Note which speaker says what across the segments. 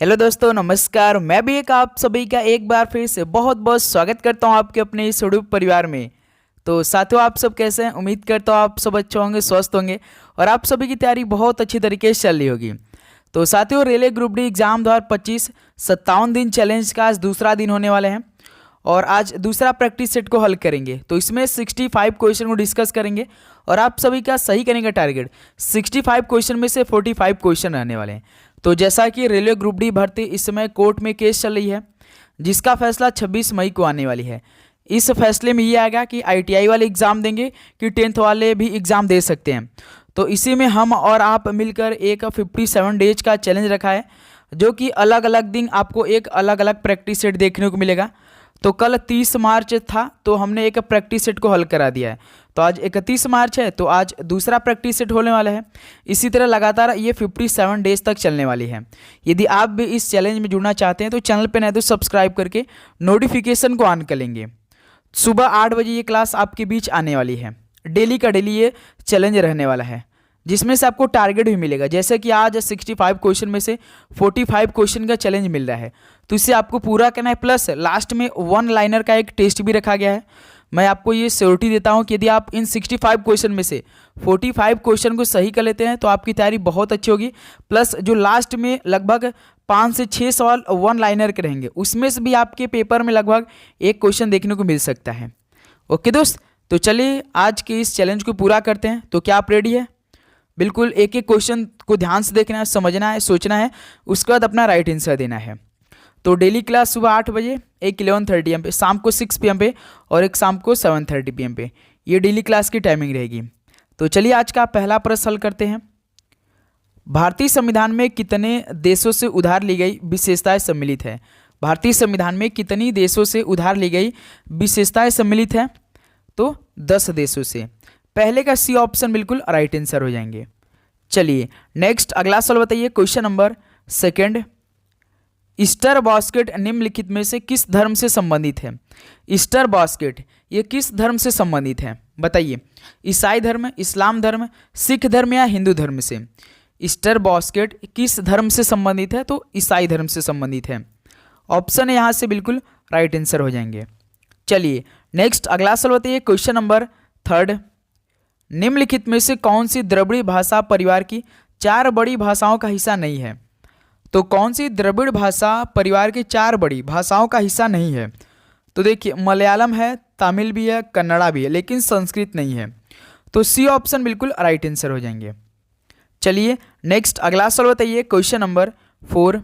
Speaker 1: Hello दोस्तों, नमस्कार। मैं भी आप सभी का एक बार फिर से बहुत बहुत स्वागत करता हूं आपके अपने इस यूट्यूब परिवार में। तो साथियों, आप सब कैसे हैं? उम्मीद करता हूं आप सब अच्छे होंगे, स्वस्थ होंगे और आप सभी की तैयारी बहुत अच्छी तरीके से चल रही होगी। तो साथियों, रेलवे ग्रुप डी एग्जाम 2025 57 दिन चैलेंज का आज दूसरा दिन होने वाले हैं और आज दूसरा प्रैक्टिस सेट को हल करेंगे। तो इसमें 65 क्वेश्चन को डिस्कस करेंगे और आप सभी का सही करने का टारगेट 65 क्वेश्चन में से 45 क्वेश्चन रहने वाले हैं। तो जैसा कि रेलवे ग्रुप डी भर्ती इस समय कोर्ट में केस चल रही है, जिसका फैसला 26 मई को आने वाली है। इस फैसले में ये आएगा कि आईटीआई वाले एग्ज़ाम देंगे कि 10th वाले भी एग्ज़ाम दे सकते हैं। तो इसी में हम और आप मिलकर एक 57 डेज का चैलेंज रखा है, जो कि अलग अलग दिन आपको एक अलग अलग प्रैक्टिस सेट देखने को मिलेगा। तो कल 30 मार्च था, तो हमने एक प्रैक्टिस सेट को हल करा दिया है। तो आज 31 मार्च है, तो आज दूसरा प्रैक्टिस सेट होने वाला है। इसी तरह लगातार ये 57 डेज तक चलने वाली है। यदि आप भी इस चैलेंज में जुड़ना चाहते हैं तो चैनल पर नए तो सब्सक्राइब करके नोटिफिकेशन को ऑन कर लेंगे। सुबह 8 बजे ये क्लास आपके बीच आने वाली है। डेली का डेली ये चैलेंज रहने वाला है, जिसमें से आपको टारगेट भी मिलेगा। जैसे कि आज 65 क्वेश्चन में से 45 क्वेश्चन का चैलेंज मिल रहा है, तो इसे आपको पूरा करना है। प्लस लास्ट में 1 लाइनर का एक टेस्ट भी रखा गया है। मैं आपको ये श्योरिटी देता हूँ कि यदि आप इन 65 क्वेश्चन में से 45 क्वेश्चन को सही कर लेते हैं तो आपकी तैयारी बहुत अच्छी होगी। प्लस जो लास्ट में लगभग 5 से 6 सवाल 1 लाइनर के रहेंगे, उसमें से भी आपके पेपर में लगभग एक क्वेश्चन देखने को मिल सकता है। ओके दोस्त, तो चलिए आज के इस चैलेंज को पूरा करते हैं। तो क्या आप रेडी है? बिल्कुल एक एक क्वेश्चन को ध्यान से देखना है, समझना है, सोचना है, उसके बाद अपना राइट आंसर देना है। तो डेली क्लास सुबह 8 बजे, एक 11:30 AM पे, शाम को 6 PM पे और एक शाम को 7:30 PM पे, ये डेली क्लास की टाइमिंग रहेगी। तो चलिए आज का पहला प्रश्न हल करते हैं। भारतीय संविधान में कितने देशों से उधार ली गई विशेषताएं सम्मिलित है? भारतीय संविधान में कितनी देशों से उधार ली गई विशेषताएं सम्मिलित है? तो 10 देशों से। पहले का सी ऑप्शन बिल्कुल राइट आंसर हो जाएंगे। चलिए नेक्स्ट अगला सवाल बताइए। क्वेश्चन नंबर 2, ईस्टर बास्केट निम्नलिखित में से किस धर्म से संबंधित है? ईस्टर बास्केट ये किस धर्म से संबंधित है? बताइए। ईसाई धर्म, इस्लाम धर्म, सिख धर्म या हिंदू धर्म से? ईस्टर बास्केट किस धर्म से संबंधित है? तो ईसाई धर्म से संबंधित है। ऑप्शन यहाँ से बिल्कुल राइट आंसर हो जाएंगे। चलिए नेक्स्ट अगला सवाल बताइए। क्वेश्चन नंबर 3, निम्नलिखित में से कौन सी द्रविड़ भाषा परिवार की 4 बड़ी भाषाओं का हिस्सा नहीं है? तो कौन सी द्रविड़ भाषा परिवार की 4 बड़ी भाषाओं का हिस्सा नहीं है? तो देखिए, मलयालम है, तमिल भी है, कन्नड़ा भी है, लेकिन संस्कृत नहीं है। तो सी ऑप्शन बिल्कुल राइट आंसर हो जाएंगे। चलिए नेक्स्ट अगला सवाल बताइए। क्वेश्चन नंबर 4,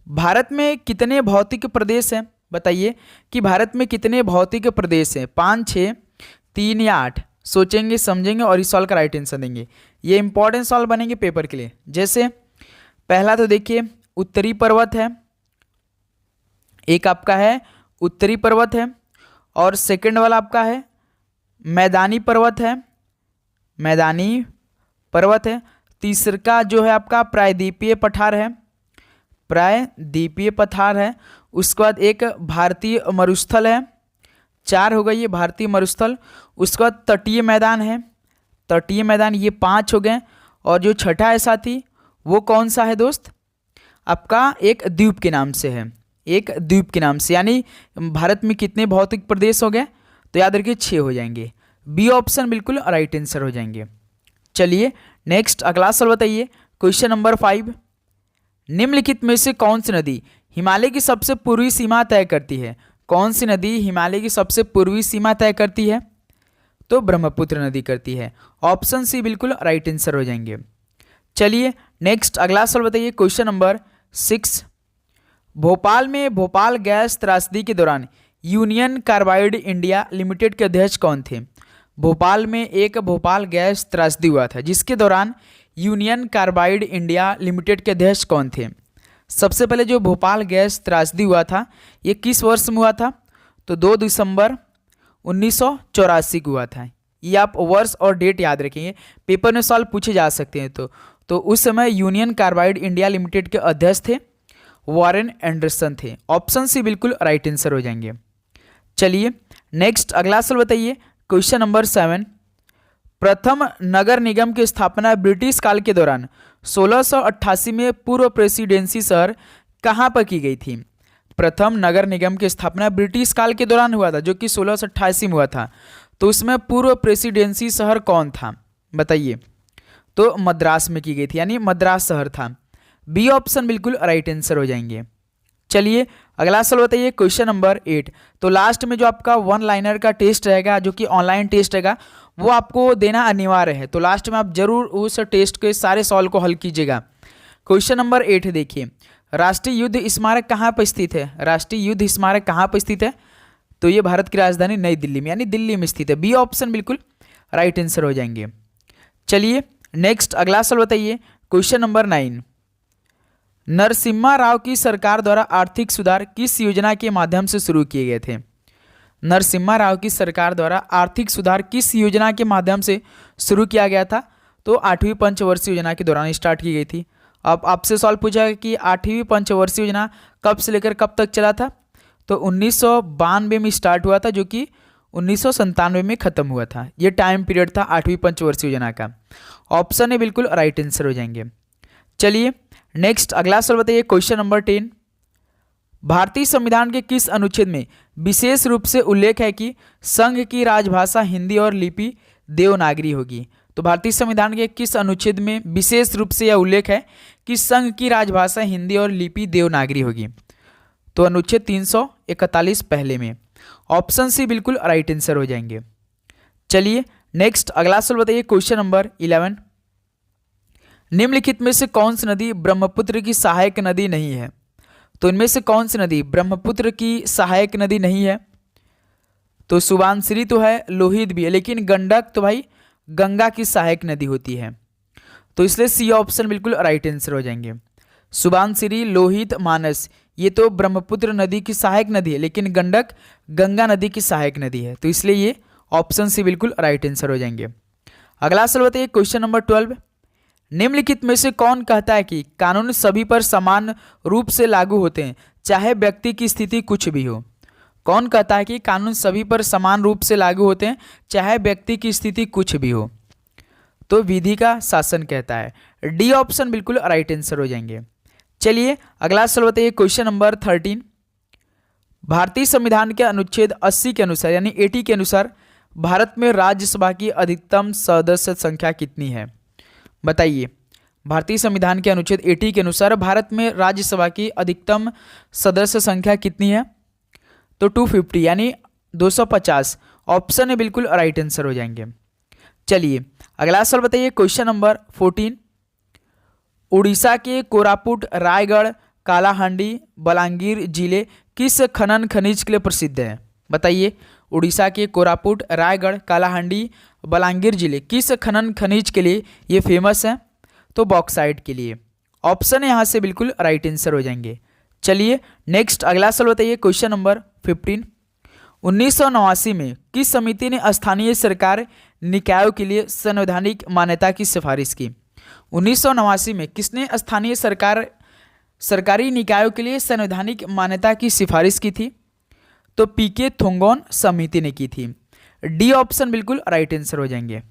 Speaker 1: भारत में कितने भौतिक प्रदेश हैं? बताइए कि भारत में कितने भौतिक प्रदेश हैं? 5, 6, 3 या 8? सोचेंगे, समझेंगे और इस सवाल का राइट आंसर देंगे। ये इंपॉर्टेंट सवाल बनेंगे पेपर के लिए। जैसे पहला तो देखिए, उत्तरी पर्वत है, एक आपका है उत्तरी पर्वत है, और सेकंड वाला आपका है मैदानी पर्वत है, मैदानी पर्वत है। तीसरा जो है आपका प्रायद्वीपीय पठार है, प्रायद्वीपीय पठार है। उसके बाद एक भारतीय मरुस्थल है, 4 हो गई ये भारतीय मरुस्थल। उसके बाद तटीय मैदान है, तटीय मैदान, ये 5 हो गए। और जो छठा है साथी, वो कौन सा है दोस्त? आपका एक द्वीप के नाम से है, एक द्वीप के नाम से। यानी भारत में कितने भौतिक प्रदेश हो गए? तो याद रखिए 6 हो जाएंगे। बी ऑप्शन बिल्कुल राइट आंसर हो जाएंगे। चलिए नेक्स्ट अगला सवाल बताइए। क्वेश्चन नंबर 5, निम्नलिखित में से कौन सी नदी हिमालय की सबसे पूर्वी सीमा तय करती है? कौन सी नदी हिमालय की सबसे पूर्वी सीमा तय करती है? तो ब्रह्मपुत्र नदी करती है। ऑप्शन सी बिल्कुल राइट आंसर हो जाएंगे। चलिए नेक्स्ट अगला सवाल बताइए। क्वेश्चन नंबर 6, भोपाल में भोपाल गैस त्रासदी के दौरान यूनियन कार्बाइड इंडिया लिमिटेड के अध्यक्ष कौन थे? भोपाल में एक भोपाल गैस त्रासदी हुआ था, जिसके दौरान यूनियन कार्बाइड इंडिया लिमिटेड के अध्यक्ष कौन थे? सबसे पहले जो भोपाल गैस त्रासदी हुआ था, ये किस वर्ष में हुआ था? तो 2 दिसंबर 1984 को हुआ था। ये आप वर्ष और डेट याद रखेंगे, पेपर में सवाल पूछे जा सकते हैं। तो उस समय यूनियन कार्बाइड इंडिया लिमिटेड के अध्यक्ष थे वॉरेन एंडरसन थे। ऑप्शन सी बिल्कुल राइट आंसर हो जाएंगे। चलिए नेक्स्ट अगला सवाल बताइए। क्वेश्चन नंबर 7, प्रथम नगर निगम की स्थापना ब्रिटिश काल के दौरान 1688 में पूर्व प्रेसिडेंसी शहर कहाँ पर की गई थी? प्रथम नगर निगम की स्थापना ब्रिटिश काल के दौरान हुआ था, जो कि 1688 में हुआ था। तो उसमें पूर्व प्रेसिडेंसी शहर कौन था बताइए? तो मद्रास में की गई थी, यानी मद्रास शहर था। बी ऑप्शन बिल्कुल राइट आंसर हो जाएंगे। चलिए अगला सवाल बताइए, क्वेश्चन नंबर 8। तो लास्ट में जो आपका वन लाइनर का टेस्ट रहेगा, जो कि ऑनलाइन टेस्ट रहेगा, वो आपको देना अनिवार्य है। तो लास्ट में आप जरूर उस टेस्ट के सारे सवाल को हल कीजिएगा। क्वेश्चन नंबर 8 देखिए, राष्ट्रीय युद्ध स्मारक कहाँ पर स्थित है? राष्ट्रीय युद्ध स्मारक कहाँ पर स्थित है? तो ये भारत की राजधानी नई दिल्ली में, यानी दिल्ली में स्थित है। बी ऑप्शन बिल्कुल राइट आंसर हो जाएंगे। चलिए नेक्स्ट अगला सवाल बताइए, क्वेश्चन नंबर 9। नरसिम्हा राव की सरकार द्वारा आर्थिक सुधार किस योजना के माध्यम से शुरू किए गए थे? नरसिम्हा राव की सरकार द्वारा आर्थिक सुधार किस योजना के माध्यम से शुरू किया गया था? तो 8वीं पंचवर्षीय योजना के दौरान स्टार्ट की गई थी। अब आपसे सवाल पूछा गया कि 8वीं पंचवर्षीय योजना कब से लेकर कब तक चला था? तो 1992 में स्टार्ट हुआ था, जो कि 1997 में खत्म हुआ था। ये टाइम पीरियड था 8वीं पंचवर्षीय योजना का। ऑप्शन है बिल्कुल राइट आंसर हो जाएंगे। चलिए नेक्स्ट अगला सवाल बताइए, क्वेश्चन नंबर 10। भारतीय संविधान के किस अनुच्छेद में विशेष रूप से उल्लेख है कि संघ की राजभाषा हिंदी और लिपि देवनागरी होगी? तो भारतीय संविधान के किस अनुच्छेद में विशेष रूप से यह उल्लेख है कि संघ की राजभाषा हिंदी और लिपि देवनागरी होगी? तो अनुच्छेद 341 पहले में। ऑप्शन सी बिल्कुल राइट आंसर हो जाएंगे। चलिए नेक्स्ट अगला सवाल बताइए, क्वेश्चन नंबर 11। निम्नलिखित में से कौन सी नदी ब्रह्मपुत्र की सहायक नदी नहीं है? तो इनमें से कौन सी नदी ब्रह्मपुत्र की सहायक नदी नहीं है? तो सुबानसिरी तो है, लोहित भी है, लेकिन गंडक तो भाई गंगा की सहायक नदी होती है। तो इसलिए सी ऑप्शन बिल्कुल राइट आंसर हो जाएंगे। सुबानसिरी, लोहित, मानस ये तो ब्रह्मपुत्र नदी की सहायक नदी है, लेकिन गंडक गंगा नदी की सहायक नदी है। तो इसलिए ये ऑप्शन सी बिल्कुल राइट आंसर हो जाएंगे। अगला सवाल बताइए, क्वेश्चन नंबर 12। निम्नलिखित में से कौन कहता है कि कानून सभी पर समान रूप से लागू होते हैं, चाहे व्यक्ति की स्थिति कुछ भी हो? कौन कहता है कि कानून सभी पर समान रूप से लागू होते हैं, चाहे व्यक्ति की स्थिति कुछ भी हो? तो विधि का शासन कहता है। डी ऑप्शन बिल्कुल राइट आंसर हो जाएंगे। चलिए अगला सवाल बताइए, क्वेश्चन नंबर 13। भारतीय संविधान के अनुच्छेद 80 के अनुसार, यानी 80 के अनुसार, भारत में राज्यसभा की अधिकतम सदस्य संख्या कितनी है? बताइए। भारतीय संविधान के अनुच्छेद 80 के अनुसार भारत में राज्यसभा की अधिकतम सदस्य संख्या कितनी है? तो 250, यानी 250। ऑप्शन है बिल्कुल राइट आंसर हो जाएंगे। चलिए अगला सवाल बताइए, क्वेश्चन नंबर 14। उड़ीसा के कोरापुट, रायगढ़, कालाहांडी, बलांगीर जिले किस खनन खनिज के लिए प्रसिद्ध है? बताइए। उड़ीसा के कोरापुट, रायगढ़, कालाहांडी, बलांगीर जिले किस खनन खनिज के लिए ये फेमस है? तो बॉक्साइट के लिए। ऑप्शन यहाँ से बिल्कुल राइट आंसर हो जाएंगे। चलिए नेक्स्ट अगला सवाल बताइए, क्वेश्चन नंबर 15। 1989 में किस समिति ने स्थानीय सरकार निकायों के लिए संवैधानिक मान्यता की सिफारिश की? 1989 में किसने स्थानीय सरकारी निकायों के लिए संवैधानिक मान्यता की सिफारिश की थी? तो पीके थोंगोन समिति ने की थी। डी ऑप्शन बिल्कुल राइट आंसर हो जाएंगे।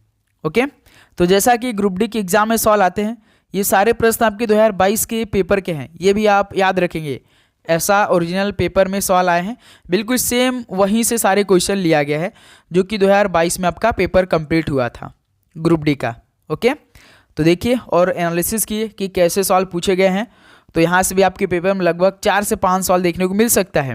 Speaker 1: ओके, तो जैसा कि ग्रुप डी के एग्जाम में सवाल आते हैं, ये सारे प्रश्न आपके 2022 के पेपर के हैं, ये भी आप याद रखेंगे। ऐसा ओरिजिनल पेपर में सवाल आए हैं, बिल्कुल सेम वहीं से सारे क्वेश्चन लिया गया है जो कि 2022 में आपका पेपर कंप्लीट हुआ था ग्रुप डी का। ओके, तो देखिए और एनालिसिस किए कि कैसे सवाल पूछे गए हैं। तो यहाँ से भी आपके पेपर में लगभग 4 से 5 सवाल देखने को मिल सकता है।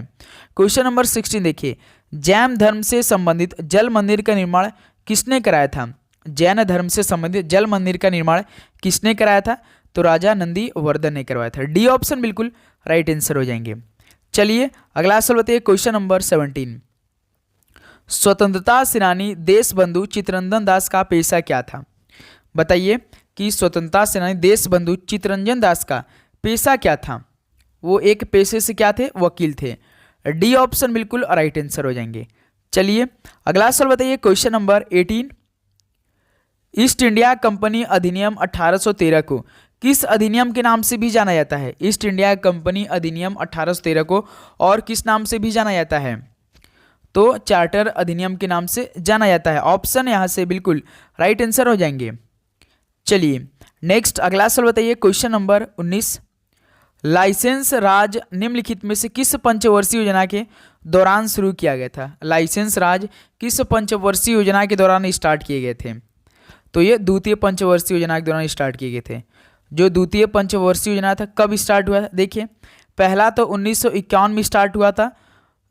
Speaker 1: क्वेश्चन नंबर 16 देखिए, जैन धर्म से संबंधित जल मंदिर का निर्माण किसने कराया था? जैन धर्म से संबंधित जल मंदिर का निर्माण किसने कराया था? तो राजा नंदी वर्धन ने करवाया था। डी ऑप्शन बिल्कुल राइट आंसर हो जाएंगे। चलिए अगला सवाल बताइए, क्वेश्चन नंबर 17। स्वतंत्रता सेनानी देशबंधु चित्तरंजन दास का पेशा क्या था? बताइए कि स्वतंत्रता सेनानी देशबंधु चित्तरंजन दास का पेशा क्या था? वो एक पेशे से क्या थे? वकील थे। डी ऑप्शन बिल्कुल राइट आंसर हो जाएंगे। चलिए अगला सवाल बताइए, question number 18। East India company अधिनियम 1813 को किस अधिनियम के नाम से भी जाना जाता है? ईस्ट इंडिया कंपनी अधिनियम 1813 को और किस नाम से भी जाना जाता है? तो चार्टर अधिनियम के नाम से जाना जाता है। ऑप्शन यहाँ से बिल्कुल राइट आंसर हो जाएंगे। चलिए नेक्स्ट अगला सवाल बताइए, क्वेश्चन नंबर 19। लाइसेंस राज निम्नलिखित में से किस पंचवर्षीय योजना के दौरान शुरू किया गया था? लाइसेंस राज किस पंचवर्षीय योजना के दौरान स्टार्ट किए गए थे? तो ये द्वितीय पंचवर्षीय योजना के दौरान स्टार्ट किए गए थे। जो द्वितीय पंचवर्षीय योजना था कब स्टार्ट हुआ? देखिए, पहला तो 1951 में स्टार्ट हुआ था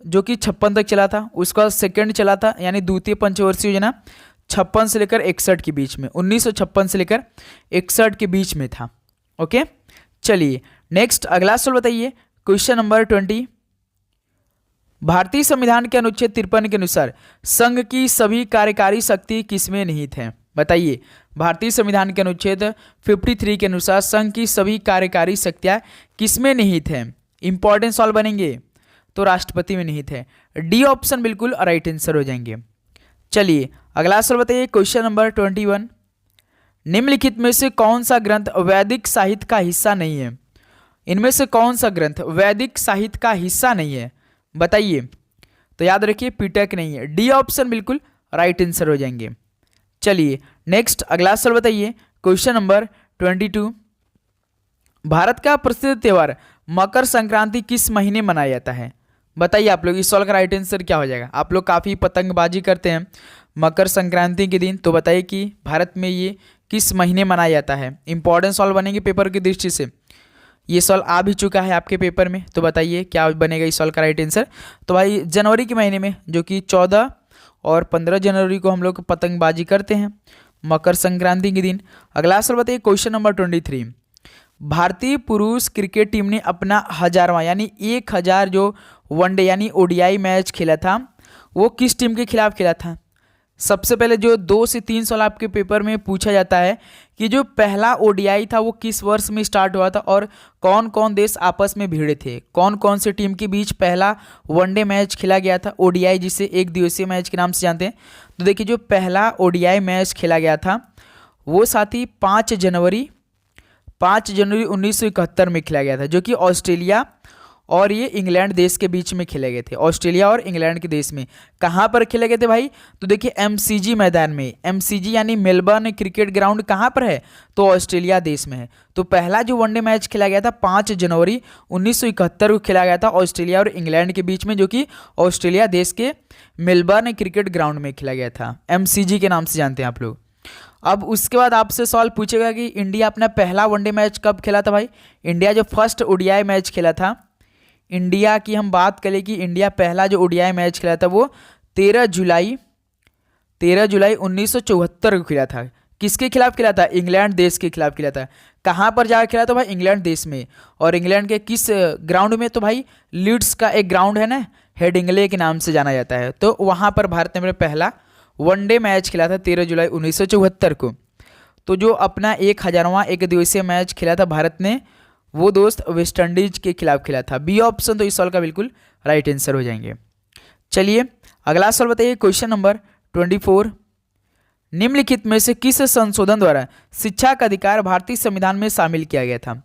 Speaker 1: जो कि 56 तक चला था। उसका सेकंड चला था यानी द्वितीय पंचवर्षीय योजना 56 से लेकर 61 के बीच में, 1956 से लेकर 61 के बीच में था। ओके, चलिए नेक्स्ट अगला सवाल बताइए, क्वेश्चन नंबर 20। भारतीय संविधान के अनुच्छेद 53 के अनुसार संघ की सभी कार्यकारी शक्ति किसमें निहित है? बताइए, भारतीय संविधान के अनुच्छेद 53 के अनुसार संघ की सभी कार्यकारी शक्तियां किसमें निहित है? इंपॉर्टेंट सवाल बनेंगे तो राष्ट्रपति में निहित है। डी ऑप्शन बिल्कुल राइट आंसर हो जाएंगे। चलिए अगला सवाल बताइए, क्वेश्चन नंबर 21। निम्नलिखित में से कौन सा ग्रंथ वैदिक साहित्य का हिस्सा नहीं है? इनमें से कौन सा ग्रंथ वैदिक साहित्य का हिस्सा नहीं है? बताइए। तो याद रखिए पिटक नहीं है। डी ऑप्शन बिल्कुल राइट आंसर हो जाएंगे। चलिए नेक्स्ट अगला सवाल बताइए, क्वेश्चन नंबर 22। भारत का प्रसिद्ध त्यौहार मकर संक्रांति किस महीने मनाया जाता है? बताइए आप लोग, इस सवाल का राइट आंसर क्या हो जाएगा? आप लोग काफ़ी पतंगबाजी करते हैं मकर संक्रांति के दिन, तो बताइए कि भारत में ये किस महीने मनाया जाता है? इंपॉर्टेंट सवाल बनेंगे पेपर की दृष्टि से। ये सवाल आ भी चुका है आपके पेपर में, तो बताइए क्या बनेगा इस सवाल का राइट आंसर? तो भाई जनवरी के महीने में, जो कि 14 और 15 जनवरी को हम लोग पतंगबाजी करते हैं मकर संक्रांति के दिन। अगला सवाल बताइए, क्वेश्चन नंबर 23। भारतीय पुरुष क्रिकेट टीम ने अपना 1000वां यानी 1000 जो वनडे यानी ओडीआई मैच खेला था वो किस टीम के खिलाफ खेला था? सबसे पहले जो 2 से 3 सवाल आपके पेपर में पूछा जाता है कि जो पहला ओडीआई था वो किस वर्ष में स्टार्ट हुआ था और कौन कौन देश आपस में भिड़े थे, कौन कौन से टीम के बीच पहला वनडे मैच खेला गया था, ओडीआई जिसे एक दिवसीय मैच के नाम से जानते हैं। तो देखिए जो पहला ओडीआई मैच खेला गया था वो साथी 5 जनवरी 1971 में खेला गया था, जो कि ऑस्ट्रेलिया और ये इंग्लैंड देश के बीच में खेले गए थे। ऑस्ट्रेलिया और इंग्लैंड के देश में कहाँ पर खेले गए थे भाई? तो देखिए एमसीजी मैदान में। एमसीजी यानी मेलबर्न क्रिकेट ग्राउंड कहाँ पर है? तो ऑस्ट्रेलिया देश में है। तो पहला जो वनडे मैच खेला गया था 5 जनवरी 1971 को खेला गया था ऑस्ट्रेलिया और इंग्लैंड के बीच में, जो कि ऑस्ट्रेलिया देश के मेलबर्न क्रिकेट ग्राउंड में खेला गया था। एमसीजी के नाम से जानते हैं आप लोग। अब उसके बाद आपसे सवाल पूछेगा कि इंडिया अपना पहला वनडे मैच कब खेला था भाई? इंडिया जो फर्स्ट ओडीआई मैच खेला था, इंडिया की हम बात करें कि इंडिया पहला जो ओडीआई मैच खेला था वो 13 जुलाई 1974 को खेला था। किसके खिलाफ खेला था? इंग्लैंड देश के खिलाफ खेला था। कहाँ पर जाकर खेला था भाई? इंग्लैंड देश में। और इंग्लैंड के किस ग्राउंड में? तो भाई लीड्स का एक ग्राउंड है ना, हेडिंगले के नाम से जाना जाता है। तो वहाँ पर भारत ने पहला वनडे मैच खेला था 13 जुलाई 1974 को। तो जो अपना 1000वां एक दिवसीय मैच खेला था भारत ने, वो दोस्त वेस्ट इंडीज के खिलाफ खेला था। बी ऑप्शन तो इस सवाल का बिल्कुल राइट आंसर हो जाएंगे। चलिए अगला सवाल बताइए, क्वेश्चन नंबर 24। निम्नलिखित में से किस संशोधन द्वारा शिक्षा का अधिकार भारतीय संविधान में शामिल किया गया था?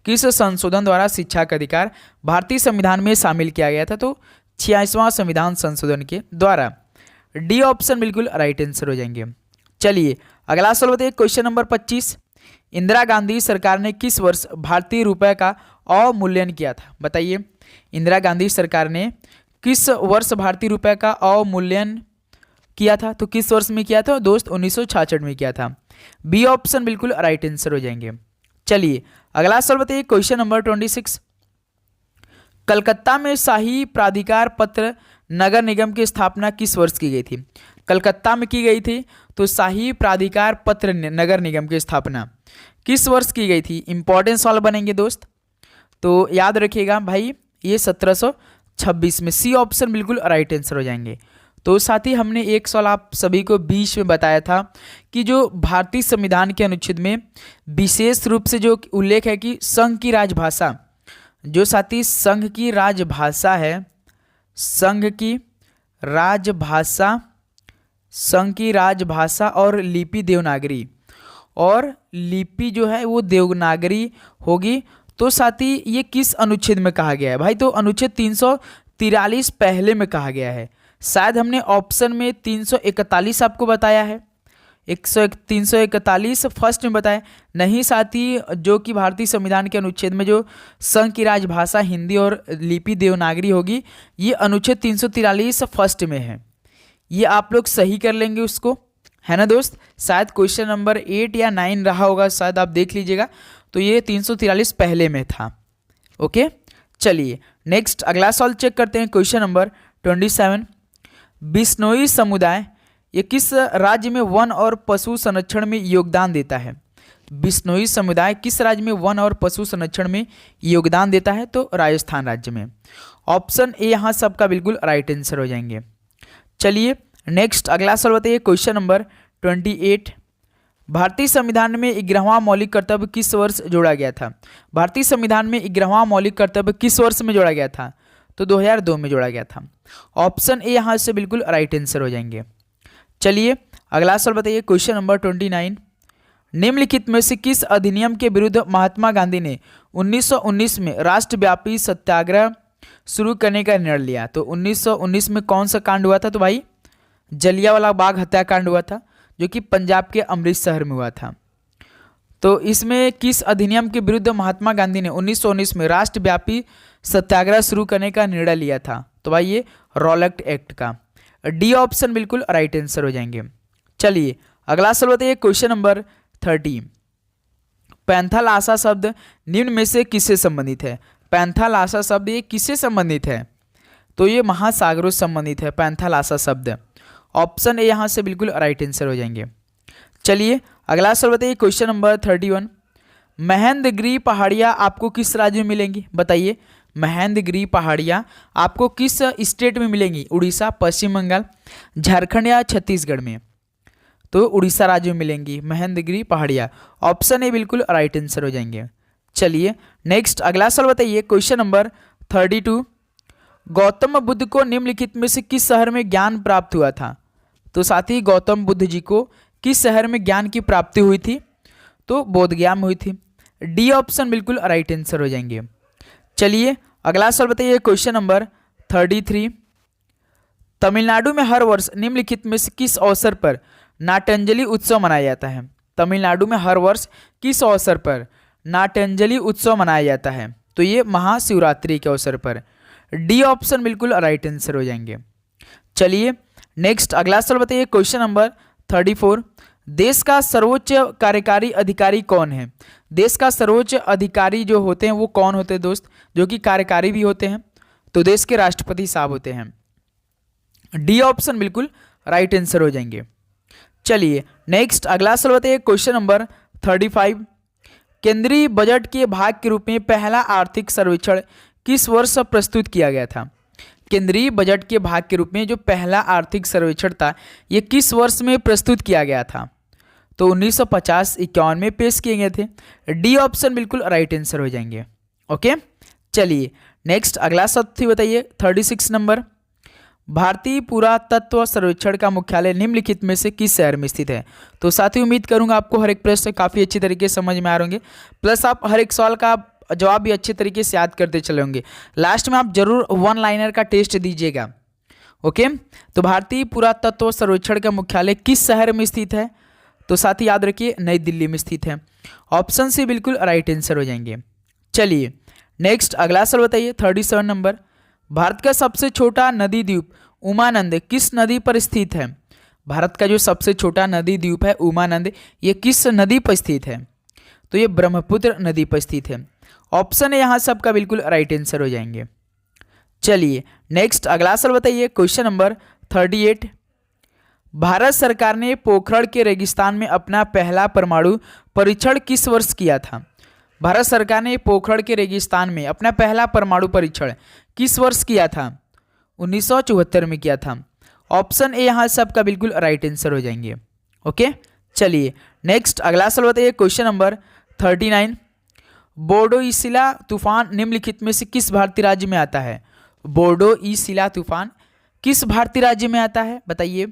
Speaker 1: किस संशोधन द्वारा शिक्षा का अधिकार भारतीय संविधान में शामिल किया गया था? तो 86वां संविधान संशोधन के द्वारा। डी ऑप्शन बिल्कुल राइट आंसर हो जाएंगे। चलिए अगला सवाल बताइए, क्वेश्चन नंबर 25। इंदिरा गांधी सरकार ने किस वर्ष भारतीय रुपए का अवमूल्यन किया था? बताइए, इंदिरा गांधी सरकार ने किस वर्ष भारतीय रुपए का अवमूल्यन किया था? तो किस वर्ष में किया था दोस्त? 1966 में किया था। बी ऑप्शन बिल्कुल राइट आंसर हो जाएंगे। चलिए अगला सवाल बताइए, क्वेश्चन नंबर 26। कलकत्ता में शाही प्राधिकार पत्र नगर निगम की स्थापना किस वर्ष की गई थी? कलकत्ता में की गई थी तो शाही प्राधिकार पत्र नगर निगम की स्थापना किस वर्ष की गई थी? इंपॉर्टेंट सवाल बनेंगे दोस्त, तो याद रखिएगा भाई ये 1726 में। सी ऑप्शन बिल्कुल राइट आंसर हो जाएंगे। तो साथ ही हमने एक सवाल आप सभी को बीच में बताया था कि जो भारतीय संविधान के अनुच्छेद में विशेष रूप से जो उल्लेख है कि संघ की राजभाषा, जो साथी संघ की राजभाषा है, संघ की राजभाषा और लिपि देवनागरी, और लिपि जो है वो देवनागरी होगी। तो साथी ये किस अनुच्छेद में कहा गया है भाई? तो अनुच्छेद 343 पहले में कहा गया है। शायद हमने ऑप्शन में 341 आपको बताया है, 341 फर्स्ट में बताया नहीं साथी, जो कि भारतीय संविधान के अनुच्छेद में जो संघ की राजभाषा हिंदी और लिपि देवनागरी होगी, ये अनुच्छेद 343 फर्स्ट में है। ये आप लोग सही कर लेंगे उसको, है ना दोस्त। शायद क्वेश्चन नंबर 8 या 9 रहा होगा, शायद आप देख लीजिएगा। तो ये 343 पहले में था। ओके, चलिए नेक्स्ट अगला सवाल चेक करते हैं। क्वेश्चन नंबर 27, बिश्नोई समुदाय ये किस राज्य में वन और पशु संरक्षण में योगदान देता है? बिश्नोई समुदाय किस राज्य में वन और पशु संरक्षण में योगदान देता है? तो राजस्थान राज्य में। ऑप्शन ए यहाँ सबका बिल्कुल राइट आंसर हो जाएंगे। चलिए नेक्स्ट अगला सवाल बताइए। क्वेश्चन नंबर 28, भारतीय संविधान में 11वां मौलिक कर्तव्य किस वर्ष जोड़ा गया था? भारतीय संविधान में 11वां मौलिक कर्तव्य किस वर्ष में जोड़ा गया था? तो 2002 में जोड़ा गया था। ऑप्शन ए यहाँ से बिल्कुल राइट आंसर हो जाएंगे। चलिए अगला सवाल बताइए। क्वेश्चन नंबर 29, निम्नलिखित में से किस अधिनियम के विरुद्ध महात्मा गांधी ने 1919 में राष्ट्रव्यापी सत्याग्रह शुरू करने का निर्णय लिया? तो 1919 में कौन सा कांड हुआ था? तो भाई जलियांवाला बाग हत्याकांड हुआ था, जो कि पंजाब के अमृतसर में हुआ था। तो इसमें किस अधिनियम के विरुद्ध महात्मा गांधी ने 1919 में राष्ट्रव्यापी सत्याग्रह शुरू करने का निर्णय लिया था? तो भाई ये रॉलेट एक्ट का। डी ऑप्शन बिल्कुल राइट आंसर हो जाएंगे। चलिए अगला सवाल बताइए। क्वेश्चन नंबर 30, पैंथालासा शब्द निम्न में से किससे संबंधित है? पैंथालासा शब्द ये किससे संबंधित है? तो ये महासागरों से संबंधित है पैंथालासा शब्द। ऑप्शन ए यहाँ से बिल्कुल राइट आंसर हो जाएंगे। चलिए अगला सवाल बताइए। क्वेश्चन नंबर 31, महेंद्रगिरी पहाड़ियाँ आपको किस राज्य में मिलेंगी? बताइए, महेंद्रगिरी पहाड़ियाँ आपको किस स्टेट में मिलेंगी? उड़ीसा, पश्चिम बंगाल, झारखंड या छत्तीसगढ़ में? तो उड़ीसा राज्य में मिलेंगी महेंद्रगिरी पहाड़ियाँ। ऑप्शन ए बिल्कुल राइट आंसर हो जाएंगे। चलिए नेक्स्ट अगला सवाल बताइए। क्वेश्चन नंबर 32, गौतम बुद्ध को निम्नलिखित में से किस शहर में ज्ञान प्राप्त हुआ था? तो साथ ही गौतम बुद्ध जी को किस शहर में ज्ञान की प्राप्ति हुई थी? तो बोधगया में हुई थी। डी ऑप्शन बिल्कुल राइट आंसर हो जाएंगे। चलिए अगला सवाल बताइए। क्वेश्चन नंबर 33, तमिलनाडु में हर वर्ष निम्नलिखित में से किस अवसर पर नाट्यांजलि उत्सव मनाया जाता है? तमिलनाडु में हर वर्ष किस अवसर पर नाट्यांजलि उत्सव मनाया जाता है? तो ये महाशिवरात्रि के अवसर पर। डी ऑप्शन बिल्कुल राइट आंसर हो जाएंगे। चलिए नेक्स्ट अगला सवाल बताइए। क्वेश्चन नंबर 34, देश का सर्वोच्च कार्यकारी अधिकारी कौन है? देश का सर्वोच्च अधिकारी जो होते हैं वो कौन होते हैं दोस्त, जो कि कार्यकारी भी होते हैं? तो देश के राष्ट्रपति साहब होते हैं। डी ऑप्शन बिल्कुल राइट आंसर हो जाएंगे। चलिए नेक्स्ट अगला सवाल बताइए। क्वेश्चन नंबर 35, केंद्रीय बजट के भाग के रूप में पहला आर्थिक सर्वेक्षण किस वर्ष प्रस्तुत किया गया था? केंद्रीय बजट के भाग के रूप में जो पहला आर्थिक सर्वेक्षण था ये किस वर्ष में प्रस्तुत किया गया था? तो 1950-51 में पेश किए गए थे। डी ऑप्शन बिल्कुल राइट आंसर हो जाएंगे। ओके, चलिए नेक्स्ट अगला सवाल बताइए। 36 नंबर, भारतीय पुरातत्व सर्वेक्षण का मुख्यालय निम्नलिखित में से किस शहर में स्थित है? तो साथ ही उम्मीद करूंगा आपको हर एक प्रश्न काफ़ी अच्छी तरीके से समझ में आ रहे होंगे, प्लस आप हर एक सवाल का जवाब भी अच्छे तरीके से याद करते चले होंगे। लास्ट में आप जरूर वन लाइनर का टेस्ट दीजिएगा। ओके, तो भारतीय पुरातत्व सर्वेक्षण का मुख्यालय किस शहर में स्थित है? तो साथ ही याद रखिए नई दिल्ली में स्थित है। ऑप्शन सी बिल्कुल राइट आंसर हो जाएंगे। चलिए नेक्स्ट अगला सवाल बताइए। 37 नंबर, भारत का सबसे छोटा नदी द्वीप उमानंद किस नदी पर स्थित है? भारत का जो सबसे छोटा नदी द्वीप है उमानंद, ये किस नदी पर स्थित है? तो ये ब्रह्मपुत्र नदी पर स्थित है। ऑप्शन है यहाँ सबका बिल्कुल राइट आंसर हो जाएंगे। चलिए नेक्स्ट अगला सवाल बताइए। क्वेश्चन नंबर 38, भारत सरकार ने पोखरण के रेगिस्तान में अपना पहला परमाणु परीक्षण किस वर्ष किया था? भारत सरकार ने पोखरण के रेगिस्तान में अपना पहला परमाणु परीक्षण किस वर्ष किया था? 1974 में किया था। ऑप्शन ए यहाँ सबका बिल्कुल राइट आंसर हो जाएंगे। ओके, चलिए नेक्स्ट अगला सवाल बताइए। क्वेश्चन नंबर 39, बोडो-ई-शिला तूफान निम्नलिखित में से किस भारतीय राज्य में आता है? बोडो-ई-शिला तूफान किस भारतीय राज्य में आता है बताइए?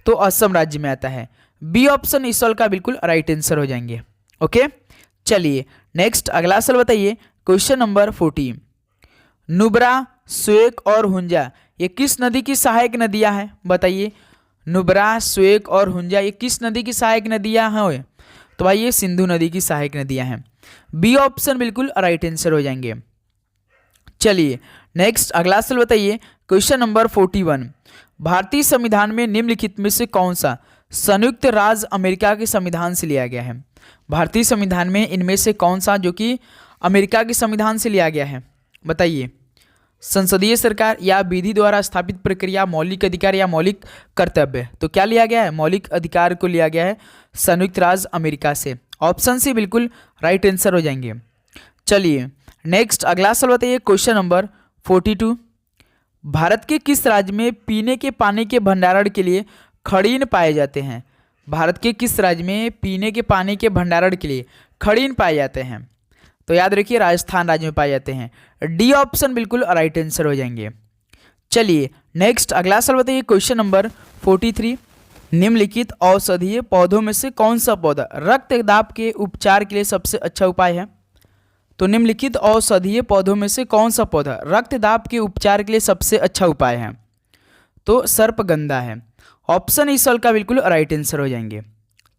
Speaker 1: तो असम राज्य में आता है। बी ऑप्शन इस सवाल का बिल्कुल राइट आंसर हो जाएंगे। ओके, चलिए नेक्स्ट अगला सवाल बताइए। क्वेश्चन नंबर 40, नुब्रा, स्वेक और हुंजा ये किस नदी की सहायक नदियां हैं? बताइए, नुब्रा, स्वेक और हुंजा ये किस नदी की सहायक नदियां हैं? तो भाई ये सिंधु नदी की सहायक नदियां हैं। बी ऑप्शन बिल्कुल राइट आंसर हो जाएंगे। चलिए नेक्स्ट अगला सवाल बताइए, क्वेश्चन नंबर 41। भारतीय संविधान में निम्नलिखित में से कौन सा संयुक्त राज्य अमेरिका के संविधान से लिया गया है? भारतीय संविधान में इनमें से कौन सा जो कि अमेरिका के संविधान से लिया गया है, बताइए। संसदीय सरकार या विधि द्वारा स्थापित प्रक्रिया, मौलिक अधिकार या मौलिक कर्तव्य? तो क्या लिया गया है? मौलिक अधिकार को लिया गया है संयुक्त राज्य अमेरिका से। ऑप्शन सी बिल्कुल राइट आंसर हो जाएंगे। चलिए नेक्स्ट अगला सवाल बताइए, क्वेश्चन नंबर 42। भारत के किस राज्य में पीने के पानी के भंडारण के लिए खड़ीन पाए जाते हैं? भारत के किस राज्य में पीने के पानी के भंडारण के लिए खड़ीन पाए जाते हैं? तो याद रखिए राजस्थान राज्य में पाए जाते हैं। डी ऑप्शन बिल्कुल राइट आंसर हो जाएंगे। चलिए नेक्स्ट अगला सवाल बताइए, क्वेश्चन नंबर 43। निम्नलिखित औषधीय पौधों में से कौन सा पौधा रक्तदाब के उपचार के लिए सबसे अच्छा उपाय है? तो निम्नलिखित औषधीय पौधों में से कौन सा पौधा रक्तदाब के उपचार के लिए सबसे अच्छा उपाय है? तो सर्पगंधा है। ऑप्शन इस सवाल का बिल्कुल राइट आंसर हो जाएंगे।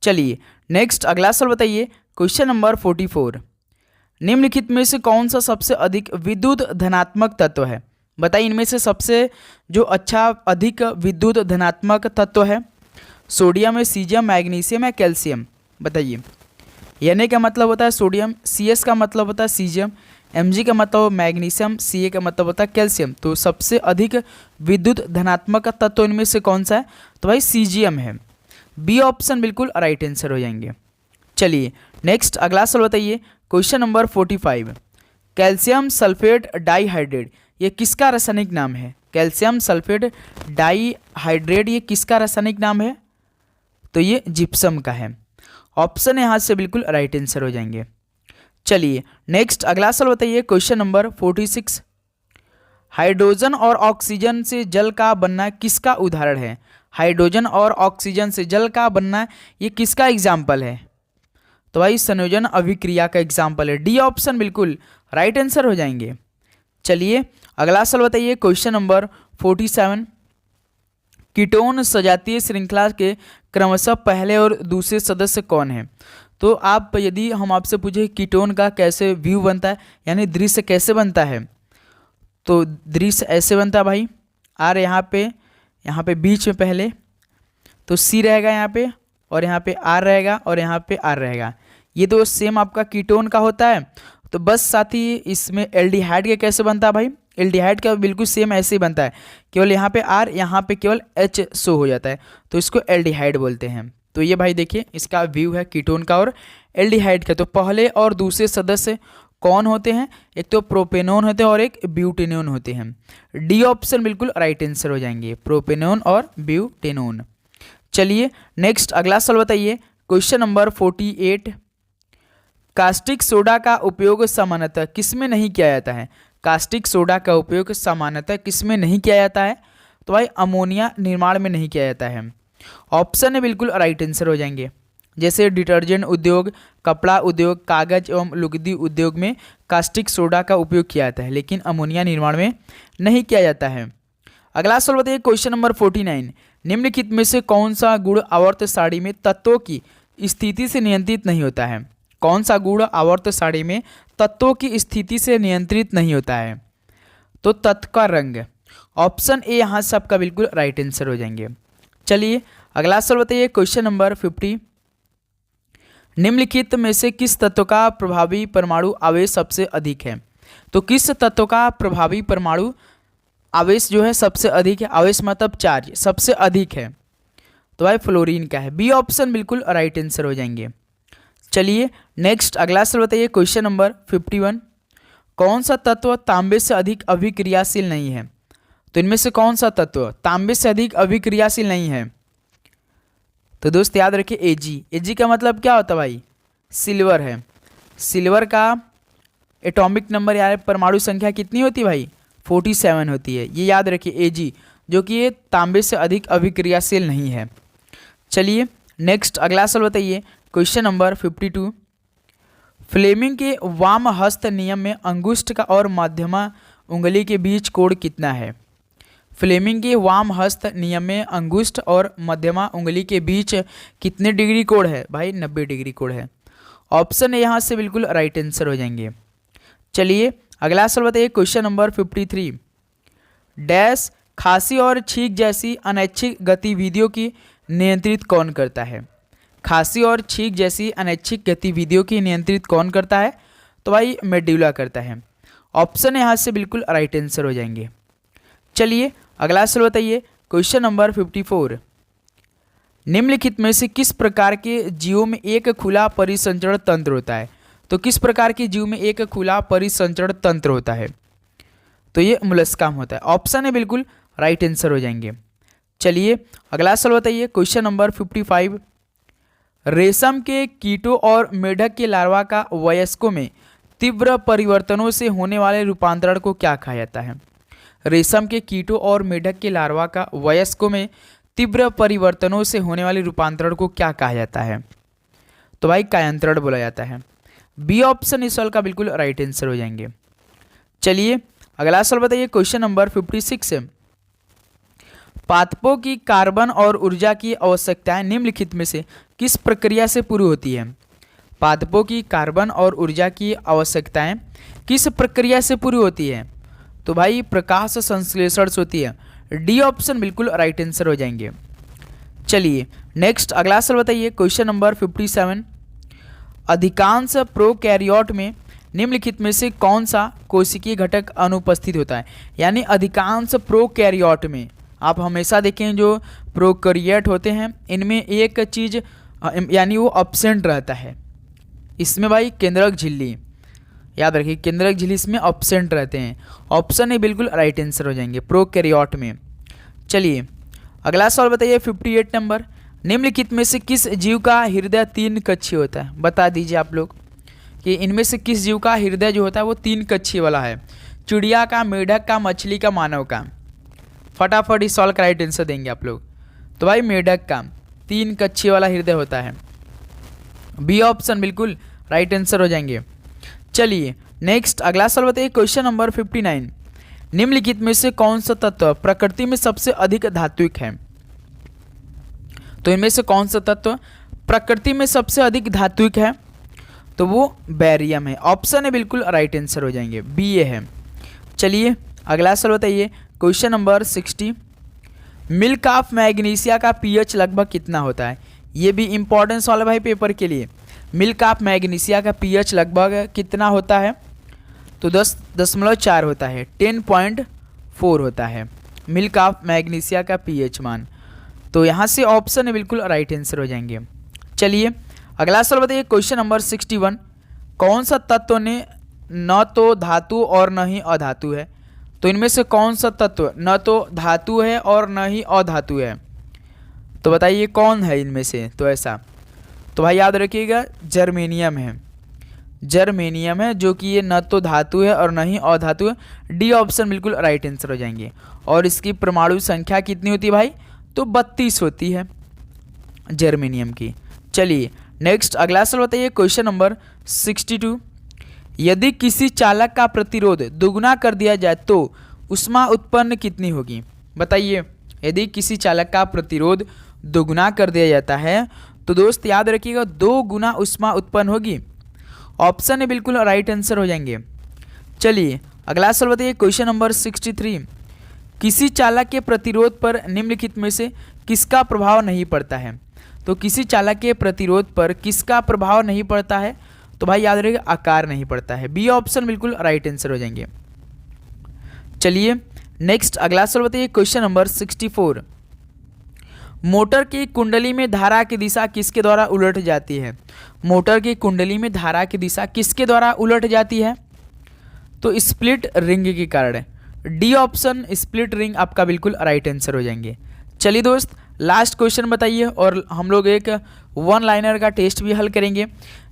Speaker 1: चलिए नेक्स्ट अगला सवाल बताइए, क्वेश्चन नंबर 44। निम्नलिखित में से कौन सा सबसे अधिक विद्युत धनात्मक तत्व है? बताइए इनमें से सबसे जो अच्छा अधिक विद्युत धनात्मक तत्व है। सोडियम है, सीजियम, मैग्नीशियम या कैल्शियम? बताइए। Na का मतलब होता है सोडियम, Cs का मतलब होता है सीजियम, Mg का मतलब मैग्नीशियम, Ca का मतलब होता है कैल्शियम। तो सबसे अधिक विद्युत धनात्मक तत्व इनमें से कौन सा है? तो भाई सीजियम है। बी ऑप्शन बिल्कुल राइट आंसर हो जाएंगे। चलिए नेक्स्ट अगला सवाल बताइए, question number 45। Calcium sulphate dihydrate ये किसका रासायनिक नाम है? कैल्शियम सल्फेट डाइहाइड्रेट ये किसका रासायनिक नाम है? तो ये जिप्सम का है। ऑप्शन यहाँ से बिल्कुल राइट आंसर हो जाएंगे। चलिए नेक्स्ट अगला सवाल बताइए, क्वेश्चन नंबर 46। हाइड्रोजन और ऑक्सीजन से जल का बनना किसका उदाहरण है? हाइड्रोजन और ऑक्सीजन से जल का बनना ये किसका एग्जाम्पल है? तो भाई संयोजन अभिक्रिया का एग्जाम्पल है। डी ऑप्शन बिल्कुल राइट आंसर हो जाएंगे। चलिए अगला सवाल बताइए, क्वेश्चन नंबर 47। कीटोन सजातीय श्रृंखला के क्रमशः पहले और दूसरे सदस्य कौन है? तो आप यदि हम आपसे पूछे कीटोन का कैसे व्यू बनता है यानी दृश्य कैसे बनता है, तो दृश्य ऐसे बनता है भाई। आर यहाँ पे बीच में पहले तो सी रहेगा यहाँ पे, और यहाँ पे आर रहेगा और यहाँ पे आर रहेगा। ये तो सेम आपका कीटोन का होता है। तो बस साथ ही इसमें एल्डिहाइड का कैसे बनता है भाई? एल्डिहाइड का बिल्कुल सेम ऐसे ही बनता है, केवल यहाँ पे आर, यहाँ पे केवल एच शो हो जाता है, तो इसको एल्डिहाइड बोलते हैं। तो ये भाई देखिए इसका व्यू है कीटोन का और एल्डिहाइड का। तो पहले और दूसरे सदस्य कौन होते हैं? एक तो प्रोपेनोन होते हैं और एक ब्यूटेनोन होते हैं। डी ऑप्शन बिल्कुल राइट आंसर हो जाएंगे, प्रोपेनोन और ब्यूटेनोन। चलिए नेक्स्ट अगला सवाल बताइए, क्वेश्चन नंबर 48। कास्टिक सोडा का उपयोग सामान्यतः किसमें नहीं किया जाता है? कास्टिक सोडा का उपयोग सामान्यतः किसमें नहीं किया जाता है? तो भाई अमोनिया निर्माण में नहीं किया जाता है। ऑप्शन है बिल्कुल राइट आंसर हो जाएंगे। जैसे डिटर्जेंट उद्योग, कपड़ा उद्योग, कागज एवं लुगदी उद्योग में कास्टिक सोडा का उपयोग किया जाता है, लेकिन अमोनिया निर्माण में नहीं किया जाता है। अगला सवाल बताइए, क्वेश्चन नंबर 49। निम्नलिखित में से कौन सा गुण आवर्त सारणी में तत्वों की स्थिति से नियंत्रित नहीं होता है? कौन सा गुण आवर्त सारणी में तत्वों की स्थिति से नियंत्रित नहीं होता है? तो तत्व का रंग। ऑप्शन ए यहाँ से आपका बिल्कुल राइट आंसर हो जाएंगे। चलिए अगला सवाल बताइए, क्वेश्चन नंबर 50। निम्नलिखित में से किस तत्व का प्रभावी परमाणु आवेश सबसे अधिक है? तो किस तत्व का प्रभावी परमाणु आवेश जो है सबसे अधिक है? आवेश मतलब चार्ज सबसे अधिक है, तो भाई फ्लोरीन का है। बी ऑप्शन बिल्कुल राइट आंसर हो जाएंगे। चलिए नेक्स्ट अगला सवाल बताइए, क्वेश्चन नंबर 51। कौन सा तत्व तांबे से अधिक अभिक्रियाशील नहीं है? तो इनमें से कौन सा तत्व तांबे से अधिक अभिक्रियाशील नहीं है? तो दोस्त याद रखिए एजी। एजी का मतलब क्या होता है भाई? सिल्वर है। सिल्वर का एटॉमिक नंबर या परमाणु संख्या कितनी होती है भाई? 47 होती है। ये याद रखिए एजी, जो कि ये तांबे से अधिक अभिक्रियाशील नहीं है। चलिए नेक्स्ट अगला सवाल बताइए, क्वेश्चन नंबर 52। फ्लेमिंग के वाम हस्त नियम में अंगुष्ठ का और मध्यमा उंगली के बीच कोण कितना है? फ्लेमिंग के वाम हस्त नियम में अंगुष्ठ और मध्यमा उंगली के बीच कितने डिग्री कोण है भाई? 90 डिग्री कोण है। ऑप्शन है यहाँ से बिल्कुल राइट आंसर हो जाएंगे। चलिए अगला सवाल बताइए, क्वेश्चन नंबर 53। डैश खांसी और छींक जैसी अनैच्छिक गतिविधियों की नियंत्रित कौन करता है? खांसी और छींक जैसी अनैच्छिक गतिविधियों की नियंत्रित कौन करता है? तो भाई मेडुला करता है। ऑप्शन यहाँ से बिल्कुल राइट आंसर हो जाएंगे। चलिए अगला सवाल बताइए, क्वेश्चन नंबर 54। निम्नलिखित में से किस प्रकार के जीवों में एक खुला परिसंचरण तंत्र होता है? तो किस प्रकार के जीव में एक खुला परिसंचरण तंत्र होता है? तो ये मोलस्का में होता है। ऑप्शन है बिल्कुल राइट आंसर हो जाएंगे। चलिए अगला सवाल बताइए, क्वेश्चन नंबर 55। रेशम के कीटों और मेढक के लार्वा का वयस्कों में तीव्र परिवर्तनों से होने वाले रूपांतरण को क्या कहा जाता है? रेशम के कीटों और मेढक के लार्वा का वयस्कों में तीव्र परिवर्तनों से होने वाले रूपांतरण को क्या कहा जाता है? तो भाई कायांतरण बोला जाता है। बी ऑप्शन इस सवाल का बिल्कुल राइट आंसर हो जाएंगे। चलिए अगला सवाल बताइए, क्वेश्चन नंबर 56। पादपों की कार्बन और ऊर्जा की आवश्यकताएं निम्नलिखित में से किस प्रक्रिया से पूरी होती है? पादपों की कार्बन और ऊर्जा की आवश्यकताएं किस प्रक्रिया से पूरी होती है? तो भाई प्रकाश संश्लेषण से होती है। डी ऑप्शन बिल्कुल राइट आंसर हो जाएंगे। चलिए नेक्स्ट अगला सवाल बताइए, क्वेश्चन नंबर 57। अधिकांश प्रोकैरियोट में निम्नलिखित में से कौन सा कोशिकीय घटक अनुपस्थित होता है? यानी अधिकांश प्रोकैरियोट में आप हमेशा देखें जो प्रोकैरियोट होते हैं इनमें एक चीज़ यानी वो अब्सेंट रहता है। इसमें भाई केंद्रक झिल्ली, याद रखिए केंद्रक झिल्ली इसमें अब्सेंट रहते हैं। ऑप्शन है बिल्कुल राइट आंसर हो जाएंगे प्रोकैरियोट में। चलिए अगला सवाल बताइए, 58 नंबर। निम्नलिखित में से किस जीव का हृदय 3 कक्षीय होता है? बता दीजिए आप लोग कि इनमें से किस जीव का हृदय जो होता है वो 3 कक्षीय वाला है? चिड़िया का, मेढक का, मछली का, मानव का? फटाफट इस सवाल का राइट आंसर देंगे आप लोग। तो भाई मेढक का 3 कक्षीय वाला हृदय होता है। बी ऑप्शन बिल्कुल राइट आंसर हो जाएंगे। चलिए नेक्स्ट अगला सवाल बताइए, क्वेश्चन नंबर 59। निम्नलिखित में से कौन सा तत्व प्रकृति में सबसे अधिक धात्विक है? तो इनमें से कौन सा तत्व प्रकृति में सबसे अधिक धात्विक है? तो वो बैरियम है। ऑप्शन है बिल्कुल राइट आंसर हो जाएंगे। बी ए है। चलिए अगला सवाल बताइए, question number 60। Milk of magnesia का पीएच लगभग कितना होता है? ये भी इंपॉर्टेंट सवाल है भाई पेपर के लिए। मिल्क ऑफ मैग्नीशिया का पीएच लगभग कितना होता है? तो 10.4 होता है, 10.4 होता है मिल्क ऑफ मैग्नीशिया का पीएच मान। तो यहाँ से ऑप्शन है बिल्कुल राइट आंसर हो जाएंगे। चलिए अगला सवाल बताइए, क्वेश्चन नंबर 61। कौन सा तत्व ने न तो धातु और न ही अधातु है? तो इनमें से कौन सा तत्व न तो धातु है और न ही अधातु है? तो बताइए कौन है इनमें से? तो ऐसा तो भाई याद रखिएगा जर्मेनियम है। जर्मेनियम है जो कि ये न तो धातु है और न ही अधातु है। डी ऑप्शन बिल्कुल राइट आंसर हो जाएंगे। और इसकी परमाणु संख्या कितनी होती है भाई? तो 32 होती है जर्मेनियम की। चलिए नेक्स्ट अगला सवाल बताइए, क्वेश्चन नंबर 62। यदि किसी चालक का प्रतिरोध दुगुना कर दिया जाए तो ऊष्मा उत्पन्न कितनी होगी? बताइए यदि किसी चालक का प्रतिरोध दुगुना कर दिया जाता है तो दोस्त याद रखिएगा 2 गुना ऊष्मा उत्पन्न होगी। ऑप्शन है बिल्कुल राइट आंसर हो जाएंगे। चलिए अगला सवाल बताइए, क्वेश्चन नंबर 63। किसी चालक के प्रतिरोध पर निम्नलिखित में से किसका प्रभाव नहीं पड़ता है? तो किसी चालक के प्रतिरोध पर किसका प्रभाव नहीं पड़ता है? तो भाई याद रखिएगा आकार नहीं पड़ता है। बी ऑप्शन बिल्कुल राइट आंसर हो जाएंगे। चलिए नेक्स्ट अगला सवाल बताइए, क्वेश्चन नंबर 64। मोटर की कुंडली में धारा की दिशा किसके द्वारा उलट जाती है? मोटर की कुंडली में धारा की दिशा किसके द्वारा उलट जाती है? तो स्प्लिट रिंग के कारण। डी ऑप्शन स्प्लिट रिंग आपका बिल्कुल राइट आंसर हो जाएंगे। चलिए दोस्त लास्ट क्वेश्चन बताइए और हम लोग एक 1 लाइनर का टेस्ट भी हल करेंगे।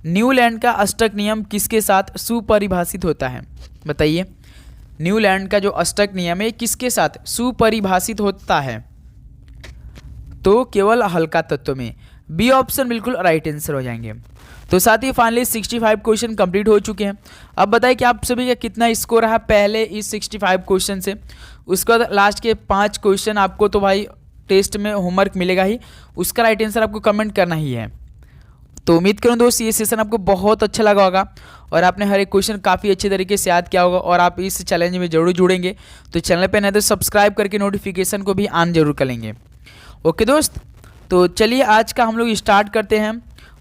Speaker 1: न्यूलैंड का अष्टक नियम किसके साथ सुपरिभाषित होता है? बताइए न्यूलैंड का जो अष्टक नियम है किसके साथ सुपरिभाषित होता है? तो केवल हल्का तत्व में। बी ऑप्शन बिल्कुल राइट आंसर हो जाएंगे। तो साथ ही फाइनली 65 क्वेश्चन कंप्लीट हो चुके हैं। अब बताइए कि आप सभी का कितना स्कोर रहा पहले इस 65 क्वेश्चन से। उसके बाद लास्ट के 5 क्वेश्चन आपको तो भाई टेस्ट में होमवर्क मिलेगा ही, उसका राइट आंसर आपको कमेंट करना ही है। तो उम्मीद करूँ दोस्त ये सेशन आपको बहुत अच्छा लगा होगा और आपने हर एक क्वेश्चन काफ़ी अच्छे तरीके से याद किया होगा और आप इस चैलेंज में जरूर जुड़ेंगे। तो चैनल पे नहीं तो सब्सक्राइब करके नोटिफिकेशन को भी ऑन जरूर करेंगे। ओके दोस्त, तो चलिए आज का हम लोग स्टार्ट करते हैं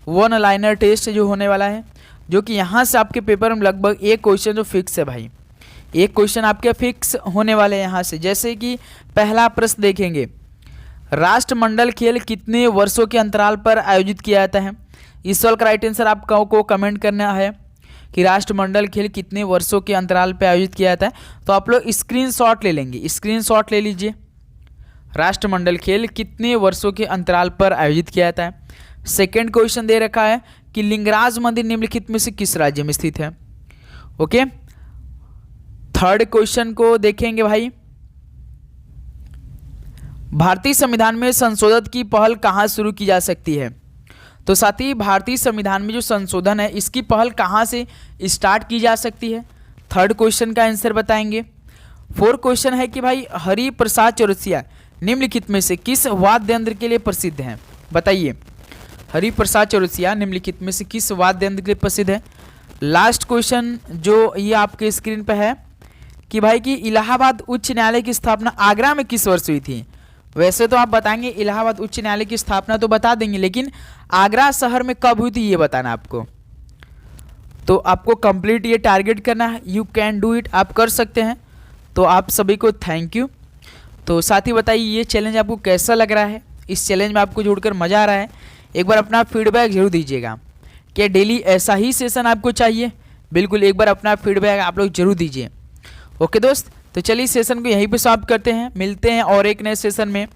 Speaker 1: वन लाइनर टेस्ट जो होने वाला है, जो कि यहाँ से आपके पेपर में लगभग एक क्वेश्चन जो फिक्स है भाई, एक क्वेश्चन आपके फिक्स होने वाले हैं यहाँ से। जैसे कि पहला प्रश्न देखेंगे, राष्ट्रमंडल खेल कितने वर्षों के अंतराल पर आयोजित किया जाता है। इस सवाल का राइट आंसर आपको कमेंट करना है कि राष्ट्रमंडल खेल कितने वर्षों के अंतराल पर आयोजित किया जाता है। तो आप लोग स्क्रीनशॉट ले लेंगे, स्क्रीनशॉट ले लीजिए। राष्ट्रमंडल खेल कितने वर्षों के अंतराल पर आयोजित किया जाता है। सेकेंड क्वेश्चन दे रखा है कि लिंगराज मंदिर निम्नलिखित में से किस राज्य में स्थित है। ओके, थर्ड क्वेश्चन को देखेंगे भाई, भारतीय संविधान में संशोधन की पहल कहाँ शुरू की जा सकती है। तो साथ ही भारतीय संविधान में जो संशोधन है इसकी पहल कहाँ से स्टार्ट की जा सकती है, थर्ड क्वेश्चन का आंसर बताएंगे। फोर्थ क्वेश्चन है कि भाई हरिप्रसाद चौरसिया निम्नलिखित में से किस वाद्य यंत्र के लिए प्रसिद्ध हैं। बताइए, हरिप्रसाद चौरसिया निम्नलिखित में से किस वाद्य यंत्र के लिए प्रसिद्ध है। लास्ट क्वेश्चन जो ये आपके स्क्रीन पर है कि भाई कि इलाहाबाद उच्च न्यायालय की स्थापना आगरा में किस वर्ष हुई थी। वैसे तो आप बताएंगे इलाहाबाद उच्च न्यायालय की स्थापना तो बता देंगे, लेकिन आगरा शहर में कब हुई थी ये बताना आपको। तो आपको कंप्लीट ये टारगेट करना है, यू कैन डू इट, आप कर सकते हैं। तो आप सभी को थैंक यू। तो साथ ही बताइए ये चैलेंज आपको कैसा लग रहा है, इस चैलेंज में आपको जुड़कर मज़ा आ रहा है। एक बार अपना फीडबैक जरूर दीजिएगा। क्या डेली ऐसा ही सेशन आपको चाहिए, बिल्कुल एक बार अपना फीडबैक आप लोग जरूर दीजिए। ओके दोस्त, तो चलिए सेशन को यहीं पे समाप्त करते हैं, मिलते हैं और एक नए सेशन में।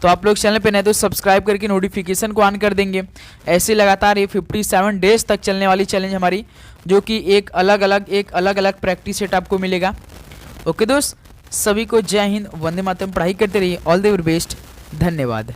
Speaker 1: तो आप लोग चैनल पे नए तो सब्सक्राइब करके नोटिफिकेशन को ऑन कर देंगे। ऐसे लगातार ये 57 डेज तक चलने वाली चैलेंज हमारी, जो कि एक अलग अलग प्रैक्टिस सेट आपको मिलेगा। ओके दोस्त, सभी को जय हिंद, वंदे मातरम, पढ़ाई करते रहिए, ऑल द वेरी बेस्ट, धन्यवाद।